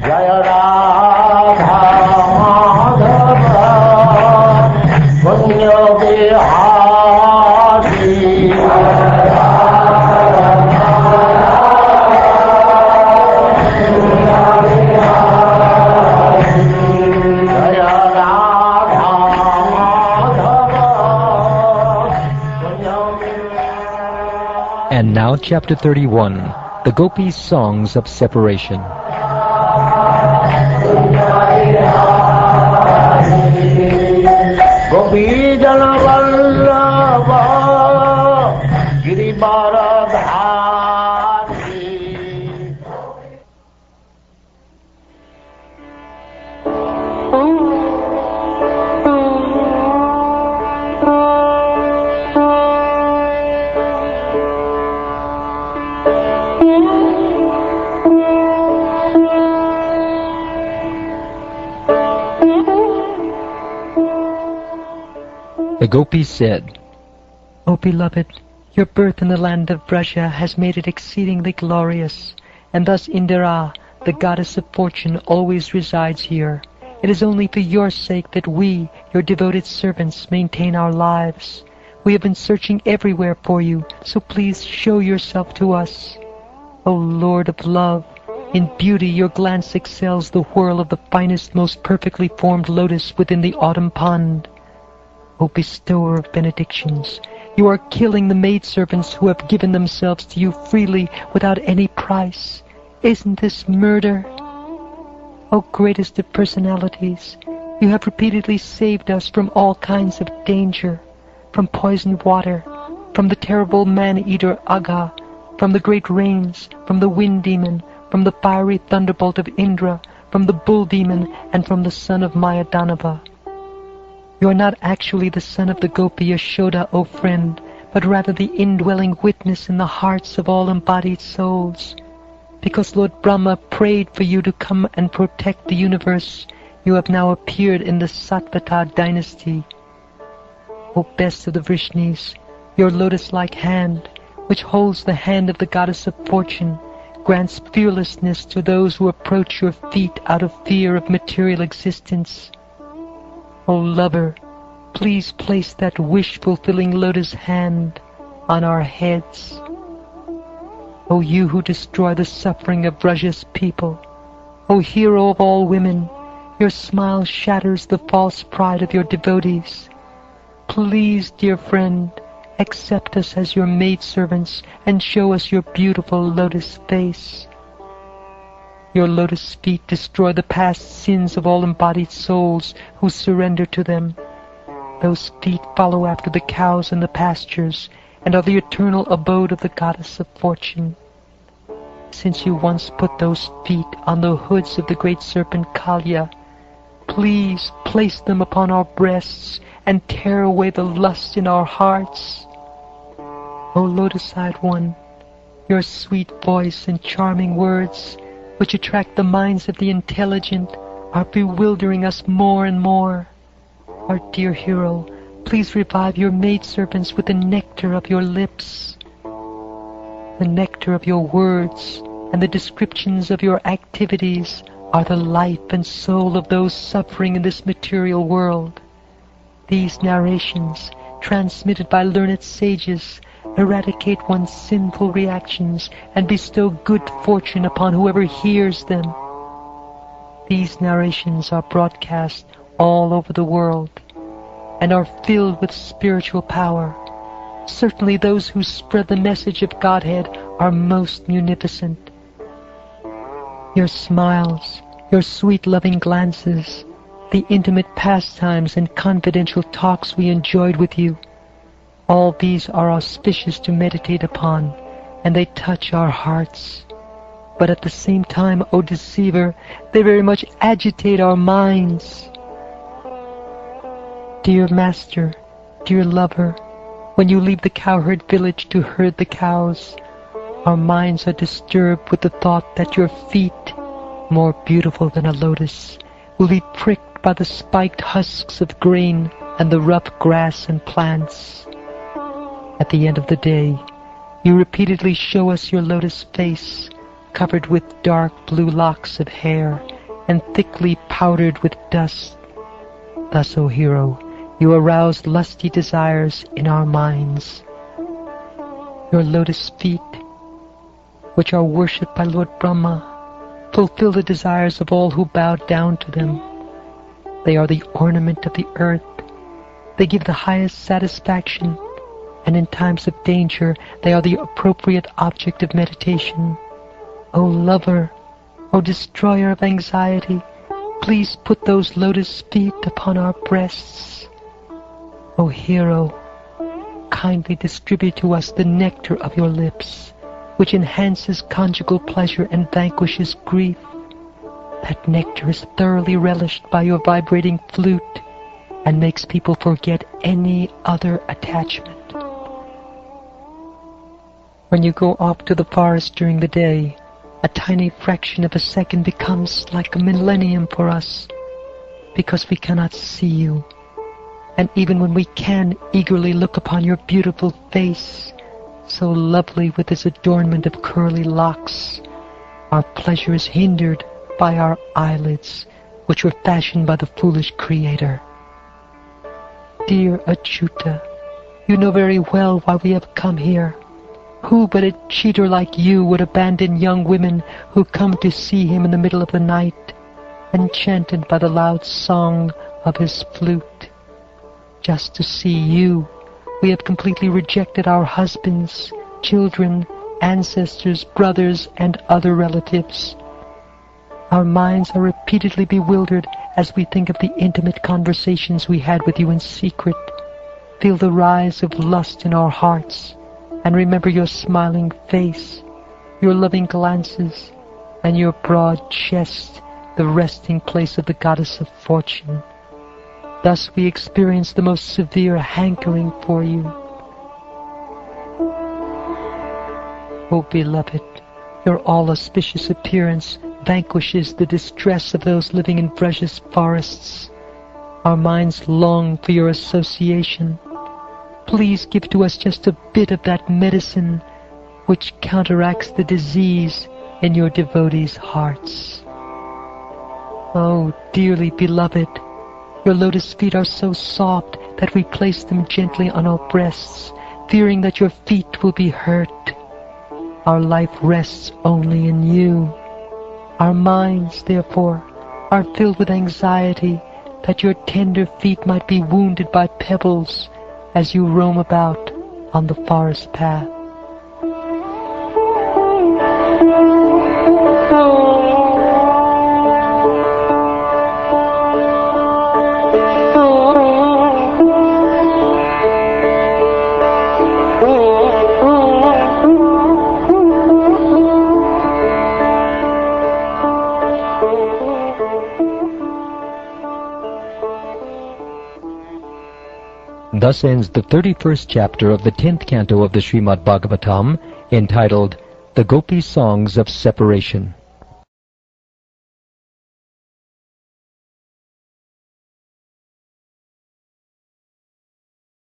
Jaya Radha Madhava Punya Vihari And now chapter 31, the Gopis' songs of separation. Gopi Jana Vallabha Girivaradhari. The Gopis said, O beloved, your birth in the land of Braja has made it exceedingly glorious, and thus Indira, the goddess of fortune, always resides here. It is only for your sake that we, your devoted servants, maintain our lives. We have been searching everywhere for you, so please show yourself to us. O Lord of love, in beauty your glance excels the whirl of the finest, most perfectly formed lotus within the autumn pond. O bestower of benedictions, you are killing the maidservants who have given themselves to you freely without any price. Isn't this murder? O greatest of personalities, you have repeatedly saved us from all kinds of danger, from poisoned water, from the terrible man-eater Agha, from the great rains, from the wind demon, from the fiery thunderbolt of Indra, from the bull demon, and from the son of Mayadanava. You are not actually the son of the Gopi Yashoda, O friend, but rather the indwelling witness in the hearts of all embodied souls. Because Lord Brahma prayed for you to come and protect the universe, you have now appeared in the Satvata dynasty. O best of the Vrishnis, your lotus-like hand, which holds the hand of the goddess of fortune, grants fearlessness to those who approach your feet out of fear of material existence. O lover, please place that wish-fulfilling lotus hand on our heads. O you who destroy the suffering of Braja's people, O hero of all women, your smile shatters the false pride of your devotees. Please, dear friend, accept us as your maidservants and show us your beautiful lotus face. Your lotus feet destroy the past sins of all embodied souls who surrender to them. Those feet follow after the cows in the pastures and are the eternal abode of the goddess of fortune. Since you once put those feet on the hoods of the great serpent Kalya, please place them upon our breasts and tear away the lust in our hearts. O lotus-eyed one, your sweet voice and charming words, which attract the minds of the intelligent, are bewildering us more and more. Our dear hero, please revive your maidservants with the nectar of your lips. The nectar of your words and the descriptions of your activities are the life and soul of those suffering in this material world. These narrations, transmitted by learned sages, eradicate one's sinful reactions and bestow good fortune upon whoever hears them. These narrations are broadcast all over the world and are filled with spiritual power. Certainly those who spread the message of Godhead are most munificent. Your smiles, your sweet loving glances, the intimate pastimes and confidential talks we enjoyed with you, all these are auspicious to meditate upon, and they touch our hearts. But at the same time, O deceiver, they very much agitate our minds. Dear master, dear lover, when you leave the cowherd village to herd the cows, our minds are disturbed with the thought that your feet, more beautiful than a lotus, will be pricked by the spiked husks of grain and the rough grass and plants. At the end of the day, you repeatedly show us your lotus face, covered with dark blue locks of hair, and thickly powdered with dust. Thus, O hero, you arouse lusty desires in our minds. Your lotus feet, which are worshipped by Lord Brahma, fulfill the desires of all who bow down to them. They are the ornament of the earth. They give the highest satisfaction, and in times of danger they are the appropriate object of meditation. O lover, O destroyer of anxiety, please put those lotus feet upon our breasts. O hero, kindly distribute to us the nectar of your lips, which enhances conjugal pleasure and vanquishes grief. That nectar is thoroughly relished by your vibrating flute and makes people forget any other attachment. When you go off to the forest during the day, a tiny fraction of a second becomes like a millennium for us, because we cannot see you. And even when we can eagerly look upon your beautiful face, so lovely with its adornment of curly locks, our pleasure is hindered by our eyelids, which were fashioned by the foolish Creator. Dear Achyuta, you know very well why we have come here. Who but a cheater like you would abandon young women who come to see him in the middle of the night, enchanted by the loud song of his flute? Just to see you, we have completely rejected our husbands, children, ancestors, brothers, and other relatives. Our minds are repeatedly bewildered as we think of the intimate conversations we had with you in secret, feel the rise of lust in our hearts, and remember your smiling face, your loving glances, and your broad chest, the resting place of the goddess of fortune. Thus we experience the most severe hankering for you. O beloved, your all-auspicious appearance vanquishes the distress of those living in precious forests. Our minds long for your association. Please give to us just a bit of that medicine which counteracts the disease in your devotees' hearts. Oh, dearly beloved, your lotus feet are so soft that we place them gently on our breasts, fearing that your feet will be hurt. Our life rests only in you. Our minds, therefore, are filled with anxiety that your tender feet might be wounded by pebbles as you roam about on the forest path. Thus ends the 31st chapter of the 10th canto of the Srimad Bhagavatam, entitled The Gopi Songs of Separation.